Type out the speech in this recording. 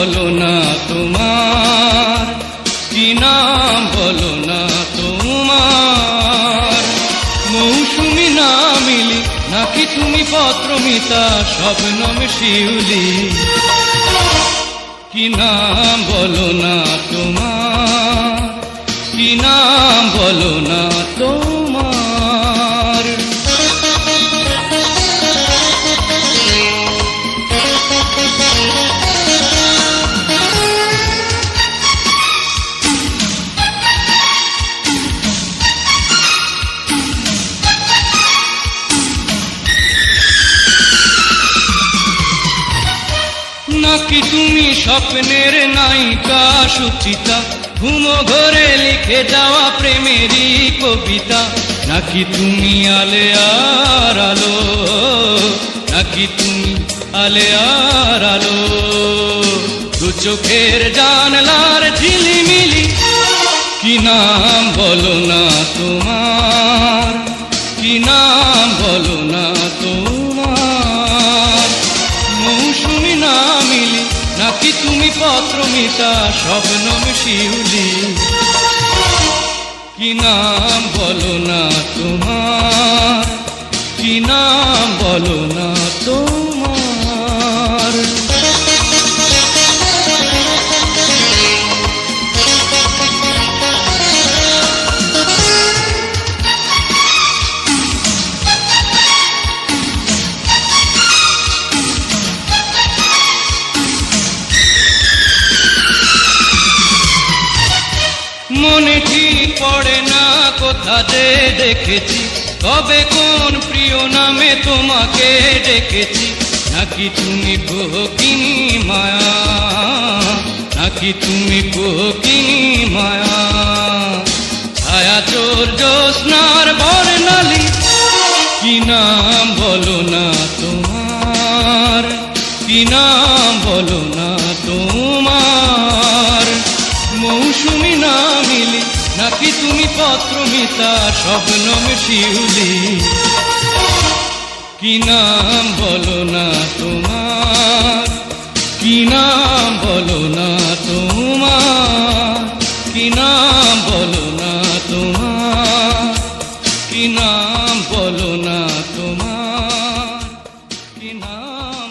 বলো না তোমার, কি নাম বলো না তোমার। মৌসুমী না মিলি নাকি তুমি পত্রমিতা, শবনম শিউলি, কি নাম বলো না তোমার, কি নাম বলো না তোমার। নাকি তুমি স্বপ্নের নায়িকা সুচিতা, ঘুমো ঘরে লিখে যাওয়া প্রেমেরই কবিতা। নাকি তুমি আলেয়ার আলো, নাকি তুমি আলেয়ার আলো, দু চোখের জানলার ঝিলিমিলি, কি নাম বলো না তোমার, কি নাম বলো না তোমার। মৌসুমী না মিলি নাকি তুমি পত্রমিতা, শবনম শিউলি, কি নাম বলো না তোমার, কি নাম বলো না তোমার। মনে ঠিক পড়ে না কোথা যে দেখেছি, তবে কোন প্রিয় নামে তোমাকে ডেকেছি। নাকি তুমি কোকিনী মায়া, নাকি তুমি কোকিনী মায়া, ছায়া চোর জ্যোৎস্নার বর্ণালী, কি নাম বলো না তোমার, কি নাম বলো না তোমার। মৌসুমী না মিলি নাকি তুমি পত্রমিতা, শবনম শিউলি, কি নাম বলো না তোমার, কি নাম বলো না তোমার, কি নাম বলো না তোমার, কি নাম বলো না তোমার, কি নাম